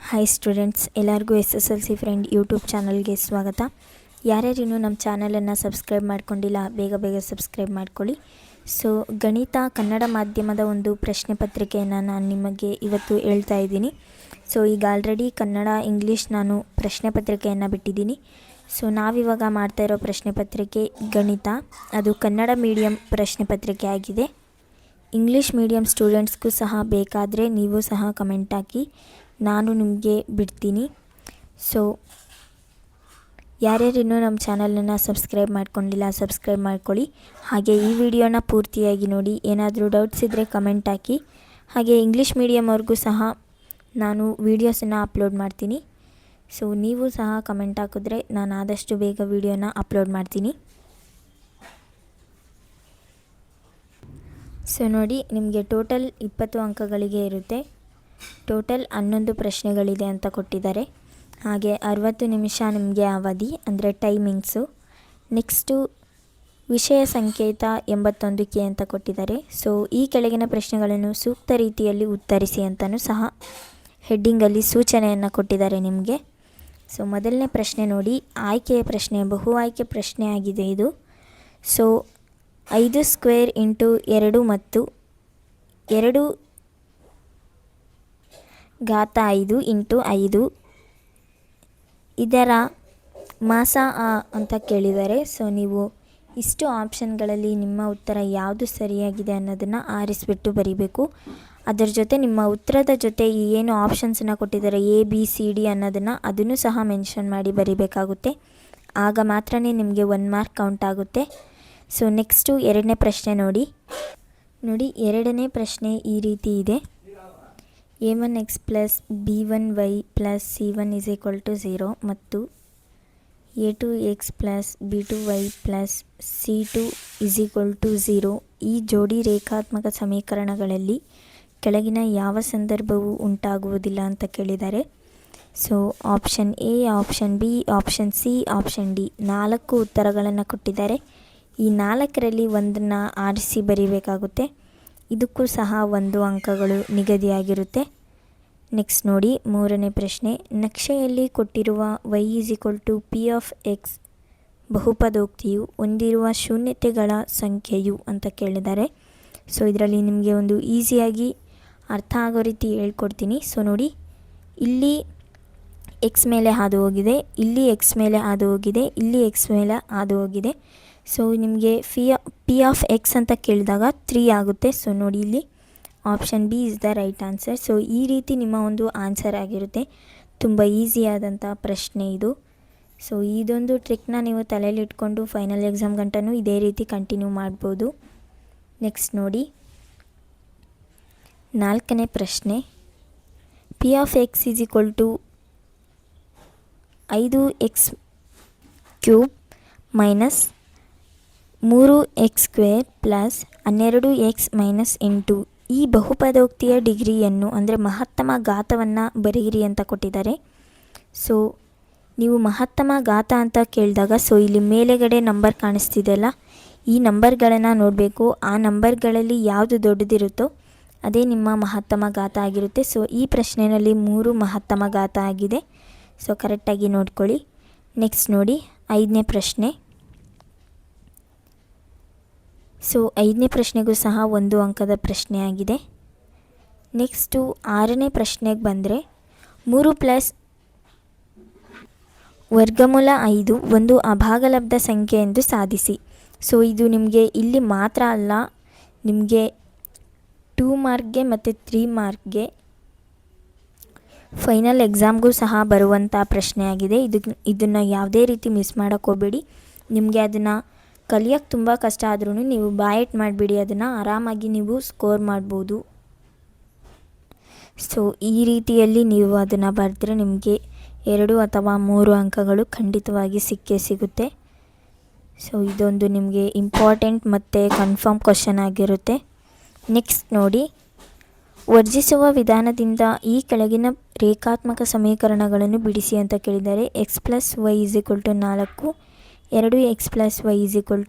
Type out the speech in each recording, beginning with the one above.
Hi students, ಎಲ್ಲರಿಗೂ SSLC friend YouTube ಚಾನಲ್ಗೆ ಸ್ವಾಗತ. ಯಾರ್ಯಾರು ಇನ್ನೂ ನಮ್ಮ ಚಾನಲನ್ನು ಸಬ್ಸ್ಕ್ರೈಬ್ ಮಾಡ್ಕೊಂಡಿಲ್ಲ ಬೇಗ ಸಬ್ಸ್ಕ್ರೈಬ್ ಮಾಡ್ಕೊಳ್ಳಿ. ಸೊ ಗಣಿತ ಕನ್ನಡ ಮಾಧ್ಯಮದ ಒಂದು ಪ್ರಶ್ನೆ ಪತ್ರಿಕೆಯನ್ನು ನಾನು ನಿಮಗೆ ಇವತ್ತು ಹೇಳ್ತಾ ಇದ್ದೀನಿ. ಸೊ ಈಗ ಆಲ್ರೆಡಿ ಕನ್ನಡ ಇಂಗ್ಲೀಷ್ ನಾನು ಪ್ರಶ್ನೆ ಪತ್ರಿಕೆಯನ್ನು ಬಿಟ್ಟಿದ್ದೀನಿ. ಸೊ ನಾವಿವಾಗ ಮಾಡ್ತಾ ಇರೋ ಪ್ರಶ್ನೆ ಪತ್ರಿಕೆ ಗಣಿತ, ಅದು ಕನ್ನಡ ಮೀಡಿಯಂ ಪ್ರಶ್ನೆ ಪತ್ರಿಕೆ ಆಗಿದೆ. ಇಂಗ್ಲೀಷ್ ಮೀಡಿಯಂ ಸ್ಟೂಡೆಂಟ್ಸ್ಗೂ ಸಹ ಬೇಕಾದರೆ ನೀವು ಸಹ ಕಮೆಂಟ್ ಹಾಕಿ, ನಾನು ನಿಮಗೆ ಬಿಡ್ತೀನಿ. ಸೊ ಯಾರ್ಯಾರು ಇನ್ನೂ ನಮ್ಮ ಚಾನಲನ್ನು ಸಬ್ಸ್ಕ್ರೈಬ್ ಮಾಡ್ಕೊಂಡಿಲ್ಲ ಸಬ್ಸ್ಕ್ರೈಬ್ ಮಾಡ್ಕೊಳ್ಳಿ. ಹಾಗೆ ಈ ವಿಡಿಯೋನ ಪೂರ್ತಿಯಾಗಿ ನೋಡಿ. ಏನಾದರೂ ಡೌಟ್ಸ್ ಇದ್ದರೆ ಕಮೆಂಟ್ ಹಾಕಿ. ಹಾಗೆ ಇಂಗ್ಲೀಷ್ ಮೀಡಿಯಮ್ ಅವ್ರಿಗೂ ಸಹ ನಾನು ವೀಡಿಯೋಸನ್ನು ಅಪ್ಲೋಡ್ ಮಾಡ್ತೀನಿ. ಸೊ ನೀವು ಸಹ ಕಮೆಂಟ್ ಹಾಕಿದ್ರೆ ನಾನು ಆದಷ್ಟು ಬೇಗ ವೀಡಿಯೋನ ಅಪ್ಲೋಡ್ ಮಾಡ್ತೀನಿ. ಸೊ ನೋಡಿ, ನಿಮಗೆ ಟೋಟಲ್ 20 ಅಂಕಗಳಿಗೆ ಇರುತ್ತೆ. ಟೋಟಲ್ 11 ಪ್ರಶ್ನೆಗಳಿದೆ ಅಂತ ಕೊಟ್ಟಿದ್ದಾರೆ. ಹಾಗೆ 60 ನಿಮಿಷ ನಿಮಗೆ ಅವಧಿ, ಅಂದರೆ ಟೈಮಿಂಗ್ಸು. ನೆಕ್ಸ್ಟು ವಿಷಯ ಸಂಕೇತ 81K ಅಂತ ಕೊಟ್ಟಿದ್ದಾರೆ. ಸೊ ಈ ಕೆಳಗಿನ ಪ್ರಶ್ನೆಗಳನ್ನು ಸೂಕ್ತ ರೀತಿಯಲ್ಲಿ ಉತ್ತರಿಸಿ ಅಂತಲೂ ಸಹ ಹೆಡ್ಡಿಂಗಲ್ಲಿ ಸೂಚನೆಯನ್ನು ಕೊಟ್ಟಿದ್ದಾರೆ ನಿಮಗೆ. ಸೊ ಮೊದಲನೇ ಪ್ರಶ್ನೆ ನೋಡಿ, ಆಯ್ಕೆಯ ಪ್ರಶ್ನೆ, ಬಹು ಆಯ್ಕೆ ಪ್ರಶ್ನೆ ಆಗಿದೆ ಇದು. ಸೊ 5 ಸ್ಕ್ವೇರ್ ಇಂಟು 2 ಮತ್ತು 2 ಘಾತ 5 ಇಂಟು 5 ಇದರ ಮಾಸ ಅಂತ ಕೇಳಿದ್ದಾರೆ. ಸೊ ನೀವು ಇಷ್ಟು ಆಪ್ಷನ್ಗಳಲ್ಲಿ ನಿಮ್ಮ ಉತ್ತರ ಯಾವುದು ಸರಿಯಾಗಿದೆ ಅನ್ನೋದನ್ನು ಆರಿಸಿಬಿಟ್ಟು ಬರೀಬೇಕು. ಅದರ ಜೊತೆ ನಿಮ್ಮ ಉತ್ತರದ ಜೊತೆ ಏನು ಆಪ್ಷನ್ಸನ್ನು ಕೊಟ್ಟಿದ್ದಾರೆ ABCD ಅನ್ನೋದನ್ನು ಅದನ್ನು ಸಹ ಮೆನ್ಷನ್ ಮಾಡಿ ಬರೀಬೇಕಾಗುತ್ತೆ. ಆಗ ಮಾತ್ರ ನಿಮಗೆ 1 ಮಾರ್ಕ್ ಕೌಂಟ್ ಆಗುತ್ತೆ. ಸೊ ನೆಕ್ಸ್ಟು ಎರಡನೇ ಪ್ರಶ್ನೆ ನೋಡಿ, ಎರಡನೇ ಪ್ರಶ್ನೆ ಈ ರೀತಿ ಇದೆ. A1x + B1y + C1 = 0 ಮತ್ತು A2x + B2y + C2 = 0 ಈ ಜೋಡಿ ರೇಖಾತ್ಮಕ ಸಮೀಕರಣಗಳಲ್ಲಿ ಕೆಳಗಿನ ಯಾವ ಸಂದರ್ಭವೂ ಉಂಟಾಗುವುದಿಲ್ಲ ಅಂತ ಕೇಳಿದ್ದಾರೆ. So option A, option B, option C, option D 4 ಉತ್ತರಗಳನ್ನು ಕೊಟ್ಟಿದ್ದಾರೆ. ಈ 4ರಲ್ಲಿ ಒಂದನ್ನು ಆರಿಸಿ ಬರೀಬೇಕಾಗುತ್ತೆ. ಇದಕ್ಕೂ ಸಹ 1 ಅಂಕಗಳು ನಿಗದಿಯಾಗಿರುತ್ತೆ. ನೆಕ್ಸ್ಟ್ ನೋಡಿ, ಮೂರನೇ ಪ್ರಶ್ನೆ, ನಕ್ಷೆಯಲ್ಲಿ ಕೊಟ್ಟಿರುವ y = P(x) ಬಹುಪದೋಕ್ತಿಯು ಹೊಂದಿರುವ ಶೂನ್ಯತೆಗಳ ಸಂಖ್ಯೆಯು ಅಂತ ಕೇಳಿದ್ದಾರೆ. ಸೊ ಇದರಲ್ಲಿ ನಿಮಗೆ ಒಂದು ಈಸಿಯಾಗಿ ಅರ್ಥ ಆಗೋ ರೀತಿ ಹೇಳ್ಕೊಡ್ತೀನಿ. ಸೊ ನೋಡಿ, ಇಲ್ಲಿ x ಮೇಲೆ ಹಾದು ಹೋಗಿದೆ, ಇಲ್ಲಿ x ಮೇಲೆ ಹಾದು ಹೋಗಿದೆ, ಇಲ್ಲಿ x ಮೇಲೆ ಹಾದು ಹೋಗಿದೆ. ಸೊ ನಿಮಗೆ P(x) ಅಂತ ಕೇಳಿದಾಗ 3 ಆಗುತ್ತೆ. ಸೊ ನೋಡಿ, ಇಲ್ಲಿ option B is the right answer. So ಈ ರೀತಿ ನಿಮ್ಮ ಒಂದು ಆನ್ಸರ್ ಆಗಿರುತ್ತೆ. ತುಂಬ ಈಸಿಯಾದಂಥ ಪ್ರಶ್ನೆ ಇದು. ಸೊ ಇದೊಂದು ಟ್ರಿಕ್ನ ನೀವು ತಲೆಯಲ್ಲಿ ಇಟ್ಕೊಂಡು ಫೈನಲ್ ಎಕ್ಸಾಮ್ ಗಂಟನೂ ಇದೇ ರೀತಿ ಕಂಟಿನ್ಯೂ ಮಾಡ್ಬೋದು. ನೆಕ್ಸ್ಟ್ ನೋಡಿ, 4ನೇ ಪ್ರಶ್ನೆ, P(x) = 5x³ - 3x² + 12x - 8 ಈ ಬಹುಪದೋಕ್ತಿಯ ಡಿಗ್ರಿಯನ್ನು, ಅಂದರೆ ಮಹತ್ತಮ ಘಾತವನ್ನು ಬರೆಯಿರಿ ಅಂತ ಕೊಟ್ಟಿದ್ದಾರೆ. ಸೊ ನೀವು ಮಹತ್ತಮ ಘಾತ ಅಂತ ಕೇಳಿದಾಗ, ಸೊ ಇಲ್ಲಿ ಮೇಲೆಗಡೆ ನಂಬರ್ ಕಾಣಿಸ್ತಿದೆಯಲ್ಲ, ಈ ನಂಬರ್ಗಳನ್ನು ನೋಡಬೇಕು. ಆ ನಂಬರ್ಗಳಲ್ಲಿ ಯಾವುದು ದೊಡ್ಡದಿರುತ್ತೋ ಅದೇ ನಿಮ್ಮ ಮಹತ್ತಮ ಘಾತ ಆಗಿರುತ್ತೆ. ಸೊ ಈ ಪ್ರಶ್ನೆಯಲ್ಲಿ 3 ಮಹತ್ತಮ ಘಾತ ಆಗಿದೆ. ಸೊ ಕರೆಕ್ಟಾಗಿ ನೋಡ್ಕೊಳ್ಳಿ. ನೆಕ್ಸ್ಟ್ ನೋಡಿ, 5ನೇ ಪ್ರಶ್ನೆ. ಸೊ 5ನೇ ಪ್ರಶ್ನೆಗೂ ಸಹ 1 ಅಂಕದ ಪ್ರಶ್ನೆ ಆಗಿದೆ. ನೆಕ್ಸ್ಟು 6ನೇ ಪ್ರಶ್ನೆಗೆ ಬಂದರೆ, 3 + ವರ್ಗಮೂಲ 5 ಒಂದು ಅಭಾಗಲಬ್ಧ ಸಂಖ್ಯೆ ಎಂದು ಸಾಧಿಸಿ. ಸೊ ಇದು ನಿಮಗೆ ಇಲ್ಲಿ ಮಾತ್ರ ಅಲ್ಲ, ನಿಮಗೆ 2 ಮಾರ್ಕ್ಗೆ ಮತ್ತು 3 ಮಾರ್ಕ್ಗೆ ಫೈನಲ್ ಎಕ್ಸಾಮ್ಗೂ ಸಹ ಬರುವಂಥ ಪ್ರಶ್ನೆ ಆಗಿದೆ. ಇದನ್ನು ಯಾವುದೇ ರೀತಿ ಮಿಸ್ ಮಾಡೋಕ್ಕೆ ಹೋಗಬೇಡಿ. ನಿಮಗೆ ಅದನ್ನು ಕಲಿಯೋಕ್ಕೆ ತುಂಬ ಕಷ್ಟ ಆದ್ರೂ ನೀವು ಬಾಯಟ್ ಮಾಡಿಬಿಡಿ, ಅದನ್ನು ಆರಾಮಾಗಿ ನೀವು ಸ್ಕೋರ್ ಮಾಡ್ಬೋದು. ಸೊ ಈ ರೀತಿಯಲ್ಲಿ ನೀವು ಅದನ್ನು ಬರೆದ್ರೆ ನಿಮಗೆ 2 ಅಥವಾ 3 ಅಂಕಗಳು ಖಂಡಿತವಾಗಿ ಸಿಕ್ಕೇ ಸಿಗುತ್ತೆ. ಸೊ ಇದೊಂದು ನಿಮಗೆ ಇಂಪಾರ್ಟೆಂಟ್ ಮತ್ತು ಕನ್ಫರ್ಮ್ ಕ್ವಶನ್ ಆಗಿರುತ್ತೆ. ನೆಕ್ಸ್ಟ್ ನೋಡಿ, ವರ್ಜಿಸುವ ವಿಧಾನದಿಂದ ಈ ಕೆಳಗಿನ ರೇಖಾತ್ಮಕ ಸಮೀಕರಣಗಳನ್ನು ಬಿಡಿಸಿ ಅಂತ ಕೇಳಿದ್ದಾರೆ. x + y = 4, 2x + y =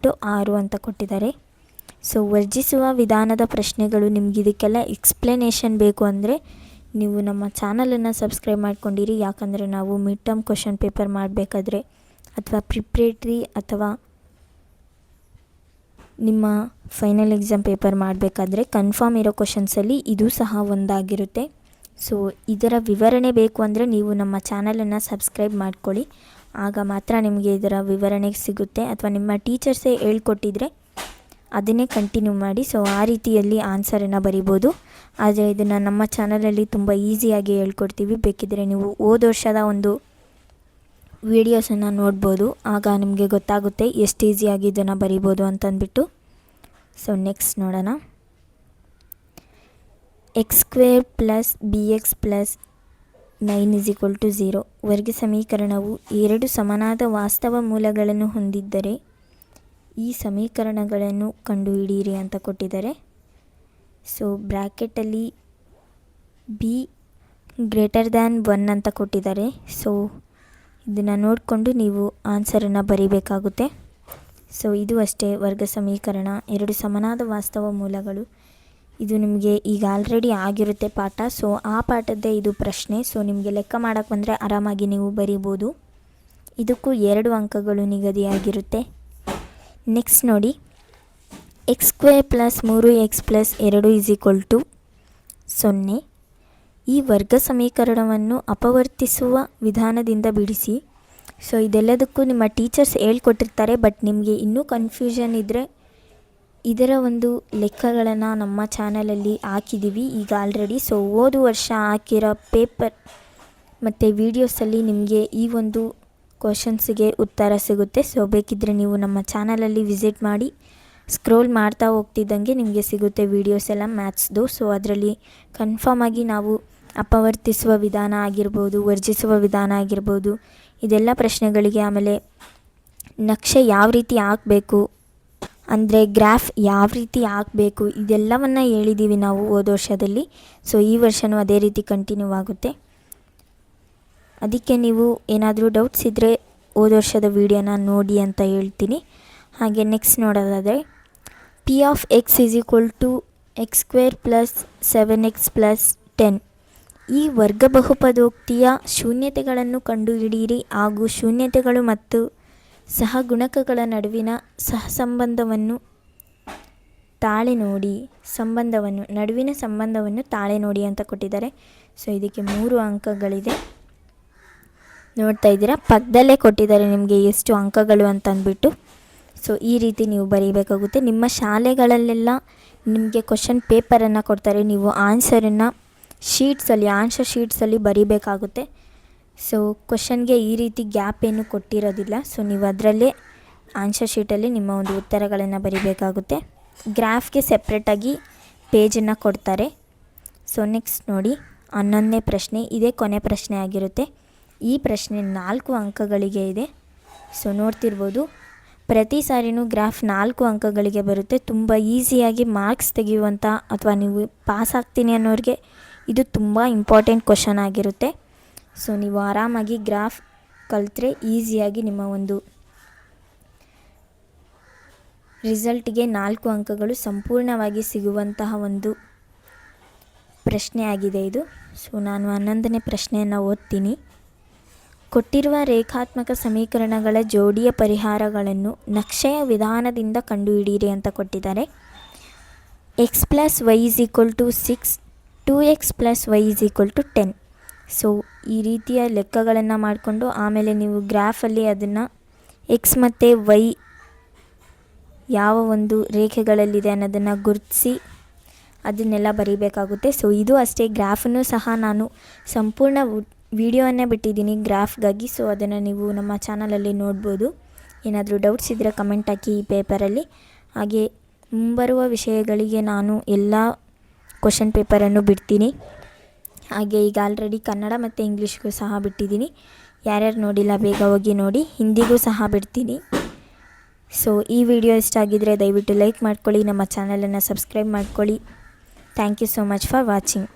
6 ಅಂತ ಕೊಟ್ಟಿದ್ದಾರೆ. ಸೊ ವರ್ಜಿಸುವ ವಿಧಾನದ ಪ್ರಶ್ನೆಗಳು ನಿಮ್ಗೆ ಇದಕ್ಕೆಲ್ಲ ಎಕ್ಸ್ಪ್ಲನೇಷನ್ ಬೇಕು ಅಂದರೆ ನೀವು ನಮ್ಮ ಚಾನಲನ್ನು ಸಬ್ಸ್ಕ್ರೈಬ್ ಮಾಡ್ಕೊಂಡಿರಿ. ಯಾಕಂದರೆ ನಾವು ಮಿಡ್ ಟರ್ಮ್ ಕ್ವಶನ್ ಪೇಪರ್ ಮಾಡಬೇಕಾದ್ರೆ ಅಥವಾ ಪ್ರಿಪ್ರೇಟ್ರಿ ಅಥವಾ ನಿಮ್ಮ ಫೈನಲ್ ಎಕ್ಸಾಮ್ ಪೇಪರ್ ಮಾಡಬೇಕಾದ್ರೆ ಕನ್ಫರ್ಮ್ ಇರೋ ಕ್ವಶನ್ಸಲ್ಲಿ ಇದು ಸಹ ಒಂದಾಗಿರುತ್ತೆ. ಸೊ ಇದರ ವಿವರಣೆ ಬೇಕು ಅಂದರೆ ನೀವು ನಮ್ಮ ಚಾನಲನ್ನು ಸಬ್ಸ್ಕ್ರೈಬ್ ಮಾಡ್ಕೊಳ್ಳಿ. ಆಗ ಮಾತ್ರ ನಿಮಗೆ ಇದರ ವಿವರಣೆ ಸಿಗುತ್ತೆ. ಅಥವಾ ನಿಮ್ಮ ಟೀಚರ್ಸೇ ಹೇಳ್ಕೊಟ್ಟಿದ್ರೆ ಅದನ್ನೇ ಕಂಟಿನ್ಯೂ ಮಾಡಿ. ಸೊ ಆ ರೀತಿಯಲ್ಲಿ ಆನ್ಸರನ್ನು ಬರಿಬೋದು. ಆದರೆ ಇದನ್ನು ನಮ್ಮ ಚಾನಲಲ್ಲಿ ತುಂಬ ಈಸಿಯಾಗಿ ಹೇಳ್ಕೊಡ್ತೀವಿ. ಬೇಕಿದ್ದರೆ ನೀವು ಹೋದ ವರ್ಷದ ಒಂದು ವೀಡಿಯೋಸನ್ನು ನೋಡ್ಬೋದು. ಆಗ ನಿಮಗೆ ಗೊತ್ತಾಗುತ್ತೆ ಎಷ್ಟು ಈಸಿಯಾಗಿ ಇದನ್ನು ಬರಿಬೋದು ಅಂತಂದ್ಬಿಟ್ಟು. ಸೊ ನೆಕ್ಸ್ಟ್ ನೋಡೋಣ. x² + bx + 9 = 0 ವರ್ಗ ಸಮೀಕರಣವು ಎರಡು ಸಮನಾದ ವಾಸ್ತವ ಮೂಲಗಳನ್ನು ಹೊಂದಿದ್ದರೆ ಈ ಸಮೀಕರಣಗಳನ್ನು ಕಂಡುಹಿಡಿಯಿರಿ ಅಂತ ಕೊಟ್ಟಿದ್ದಾರೆ. ಸೊ ಬ್ರ್ಯಾಕೆಟಲ್ಲಿ b > 1 ಅಂತ ಕೊಟ್ಟಿದ್ದಾರೆ. ಸೊ ಇದನ್ನು ನೋಡಿಕೊಂಡು ನೀವು ಆನ್ಸರನ್ನು ಬರಿಬೇಕಾಗುತ್ತೆ. ಸೊ ಇದು ಅಷ್ಟೇ ವರ್ಗ ಸಮೀಕರಣ, ಎರಡು ಸಮನಾದ ವಾಸ್ತವ ಮೂಲಗಳು. ಇದು ನಿಮಗೆ ಈಗ ಆಲ್ರೆಡಿ ಆಗಿರುತ್ತೆ ಪಾಠ. ಸೊ ಆ ಪಾಠದ್ದೇ ಇದು ಪ್ರಶ್ನೆ. ಸೊ ನಿಮಗೆ ಲೆಕ್ಕ ಮಾಡೋಕ್ಕೆ ಬಂದರೆ ಆರಾಮಾಗಿ ನೀವು ಬರಿಬೋದು. ಇದಕ್ಕೂ 2 ಅಂಕಗಳು ನಿಗದಿಯಾಗಿರುತ್ತೆ. ನೆಕ್ಸ್ಟ್ ನೋಡಿ, x² + 3x + 2 = 0. ಈ ವರ್ಗ ಸಮೀಕರಣವನ್ನು ಅಪವರ್ತಿಸುವ ವಿಧಾನದಿಂದ ಬಿಡಿಸಿ. ಸೊ ಇದೆಲ್ಲದಕ್ಕೂ ನಿಮ್ಮ ಟೀಚರ್ಸ್ ಹೇಳ್ಕೊಟ್ಟಿರ್ತಾರೆ. ಬಟ್ ನಿಮಗೆ ಇನ್ನೂ ಕನ್ಫ್ಯೂಷನ್ ಇದ್ದರೆ ಇದರ ಒಂದು ಲೆಕ್ಕಗಳನ್ನು ನಮ್ಮ ಚಾನಲಲ್ಲಿ ಹಾಕಿದ್ದೀವಿ ಈಗ ಆಲ್ರೆಡಿ. ಸೊ ಹೋದ ವರ್ಷ ಹಾಕಿರೋ ಪೇಪರ್ ಮತ್ತು ವೀಡಿಯೋಸಲ್ಲಿ ನಿಮಗೆ ಈ ಒಂದು ಕ್ವಶನ್ಸಿಗೆ ಉತ್ತರ ಸಿಗುತ್ತೆ. ಸೊ ಬೇಕಿದ್ದರೆ ನೀವು ನಮ್ಮ ಚಾನಲಲ್ಲಿ ವಿಸಿಟ್ ಮಾಡಿ ಸ್ಕ್ರೋಲ್ ಮಾಡ್ತಾ ಹೋಗ್ತಿದ್ದಂಗೆ ನಿಮಗೆ ಸಿಗುತ್ತೆ ವೀಡಿಯೋಸ್ ಎಲ್ಲ ಮ್ಯಾಥ್ಸ್ದು. ಸೊ ಅದರಲ್ಲಿ ಕನ್ಫರ್ಮಾಗಿ ನಾವು ಅಪವರ್ತಿಸುವ ವಿಧಾನ ಆಗಿರ್ಬೋದು, ವರ್ಜಿಸುವ ವಿಧಾನ ಆಗಿರ್ಬೋದು, ಇದೆಲ್ಲ ಪ್ರಶ್ನೆಗಳಿಗೆ, ಆಮೇಲೆ ನಕ್ಷೆ ಯಾವ ರೀತಿ ಹಾಕಬೇಕು ಅಂದರೆ ಗ್ರಾಫ್ ಯಾವ ರೀತಿ ಹಾಕಬೇಕು, ಇದೆಲ್ಲವನ್ನು ಹೇಳಿದ್ದೀವಿ ನಾವು ಹೋದ ವರ್ಷದಲ್ಲಿ. ಸೊ ಈ ವರ್ಷವೂ ಅದೇ ರೀತಿ ಕಂಟಿನ್ಯೂ ಆಗುತ್ತೆ. ಅದಕ್ಕೆ ನೀವು ಏನಾದರೂ ಡೌಟ್ಸ್ ಇದ್ದರೆ ಹೋದ ವರ್ಷದ ವೀಡಿಯೋನ ನೋಡಿ ಅಂತ ಹೇಳ್ತೀನಿ. ಹಾಗೆ ನೆಕ್ಸ್ಟ್ ನೋಡೋದಾದರೆ p(x) = x² + 7x + 10. ಈ ವರ್ಗ ಬಹುಪದೋಕ್ತಿಯ ಶೂನ್ಯತೆಗಳನ್ನು ಕಂಡುಹಿಡಿಯಿರಿ ಹಾಗೂ ಶೂನ್ಯತೆಗಳು ಮತ್ತು ಸಹಗುಣಕಗಳ ನಡುವಿನ ಸಂಬಂಧವನ್ನು ತಾಳೆ ನೋಡಿ. ನಡುವಿನ ಸಂಬಂಧವನ್ನು ತಾಳೆ ನೋಡಿ ಅಂತ ಕೊಟ್ಟಿದ್ದಾರೆ. ಸೊ ಇದಕ್ಕೆ 3 ಅಂಕಗಳಿದೆ. ನೋಡ್ತಾ ಇದ್ದೀರಾ, ಪಕ್ಕದಲ್ಲೇ ಕೊಟ್ಟಿದ್ದಾರೆ ನಿಮಗೆ ಎಷ್ಟು ಅಂಕಗಳು ಅಂತ ಅಂದ್ಬಿಟ್ಟು. ಸೊ ಈ ರೀತಿ ನೀವು ಬರೀಬೇಕಾಗುತ್ತೆ. ನಿಮ್ಮ ಶಾಲೆಗಳಲ್ಲೆಲ್ಲ ನಿಮಗೆ ಕ್ವಶನ್ ಪೇಪರನ್ನು ಕೊಡ್ತಾರೆ. ನೀವು ಆನ್ಸರನ್ನು ಆನ್ಸರ್ ಶೀಟ್ಸಲ್ಲಿ ಬರೀಬೇಕಾಗುತ್ತೆ. ಸೊ ಕ್ವಶನ್ಗೆ ಈ ರೀತಿ ಗ್ಯಾಪ್ ಏನು ಕೊಟ್ಟಿರೋದಿಲ್ಲ. ಸೊ ನೀವು ಅದರಲ್ಲೇ ಆನ್ಸರ್ ಶೀಟಲ್ಲಿ ನಿಮ್ಮ ಒಂದು ಉತ್ತರಗಳನ್ನು ಬರೀಬೇಕಾಗುತ್ತೆ. ಗ್ರಾಫ್ಗೆ ಸೆಪ್ರೇಟಾಗಿ ಪೇಜನ್ನು ಕೊಡ್ತಾರೆ. ಸೊ ನೆಕ್ಸ್ಟ್ ನೋಡಿ, 11ನೇ ಪ್ರಶ್ನೆ. ಇದೇ ಕೊನೆ ಪ್ರಶ್ನೆ ಆಗಿರುತ್ತೆ. ಈ ಪ್ರಶ್ನೆ 4 ಅಂಕಗಳಿಗೆ ಇದೆ. ಸೊ ನೋಡ್ತಿರ್ಬೋದು, ಪ್ರತಿ ಸಾರಿನೂ ಗ್ರಾಫ್ 4 ಅಂಕಗಳಿಗೆ ಬರುತ್ತೆ. ತುಂಬ ಈಸಿಯಾಗಿ ಮಾರ್ಕ್ಸ್ ತೆಗೆಯುವಂಥ ಅಥವಾ ನೀವು ಪಾಸ್ ಆಗ್ತೀನಿ ಅನ್ನೋರಿಗೆ ಇದು ತುಂಬ ಇಂಪಾರ್ಟೆಂಟ್ ಕ್ವಶನ್ ಆಗಿರುತ್ತೆ. ಸೊ ನೀವು ಆರಾಮಾಗಿ ಗ್ರಾಫ್ ಕಲಿತ್ರೆ ಈಸಿಯಾಗಿ ನಿಮ್ಮ ಒಂದು ರಿಸಲ್ಟ್ಗೆ 4 ಅಂಕಗಳು ಸಂಪೂರ್ಣವಾಗಿ ಸಿಗುವಂತಹ ಒಂದು ಪ್ರಶ್ನೆ ಆಗಿದೆ ಇದು. ಸೊ ನಾನು 11ನೇ ಪ್ರಶ್ನೆಯನ್ನು ಓದ್ತೀನಿ. ಕೊಟ್ಟಿರುವ ರೇಖಾತ್ಮಕ ಸಮೀಕರಣಗಳ ಜೋಡಿಯ ಪರಿಹಾರಗಳನ್ನು ನಕ್ಷೆಯ ವಿಧಾನದಿಂದ ಕಂಡುಹಿಡಿಯಿರಿ ಅಂತ ಕೊಟ್ಟಿದ್ದಾರೆ. x + y = 6, 2x + y = 10. So ಈ ರೀತಿಯ ಲೆಕ್ಕಗಳನ್ನು ಮಾಡಿಕೊಂಡು ಆಮೇಲೆ ನೀವು ಗ್ರಾಫಲ್ಲಿ ಅದನ್ನು x ಮತ್ತು y ಯಾವ ಒಂದು ರೇಖೆಗಳಲ್ಲಿದೆ ಅನ್ನೋದನ್ನು ಗುರುತಿಸಿ ಅದನ್ನೆಲ್ಲ ಬರೀಬೇಕಾಗುತ್ತೆ. ಸೊ ಇದು ಅಷ್ಟೇ. ಗ್ರಾಫನ್ನು ಸಹ ನಾನು ಸಂಪೂರ್ಣ ವಿಡಿಯೋವನ್ನೇ ಬಿಟ್ಟಿದ್ದೀನಿ ಗ್ರಾಫ್ಗಾಗಿ. ಸೊ ಅದನ್ನು ನೀವು ನಮ್ಮ ಚಾನಲಲ್ಲಿ ನೋಡ್ಬೋದು. ಏನಾದರೂ ಡೌಟ್ಸ್ ಇದ್ದರೆ ಕಮೆಂಟ್ ಹಾಕಿ ಈ ಪೇಪರಲ್ಲಿ. ಹಾಗೆ ಮುಂಬರುವ ವಿಷಯಗಳಿಗೆ ನಾನು ಎಲ್ಲ ಕ್ವಶನ್ ಪೇಪರನ್ನು ಬಿಡ್ತೀನಿ. ಹಾಗೆ ಈಗ ಆಲ್ರೆಡಿ ಕನ್ನಡ ಮತ್ತು ಇಂಗ್ಲೀಷ್ಗೂ ಸಹ ಬಿಟ್ಟಿದ್ದೀನಿ. ಯಾರ್ಯಾರು ನೋಡಿಲ್ಲ ಬೇಗ ಹೋಗಿ ನೋಡಿ. ಹಿಂದಿಗೂ ಸಹ ಬಿಡ್ತೀನಿ. ಸೊ ಈ ವಿಡಿಯೋ ಇಷ್ಟ ಆಗಿದ್ದರೆ ದಯವಿಟ್ಟು ಲೈಕ್ ಮಾಡ್ಕೊಳ್ಳಿ, ನಮ್ಮ ಚಾನಲನ್ನು ಸಬ್ಸ್ಕ್ರೈಬ್ ಮಾಡ್ಕೊಳ್ಳಿ. Thank you so much for watching.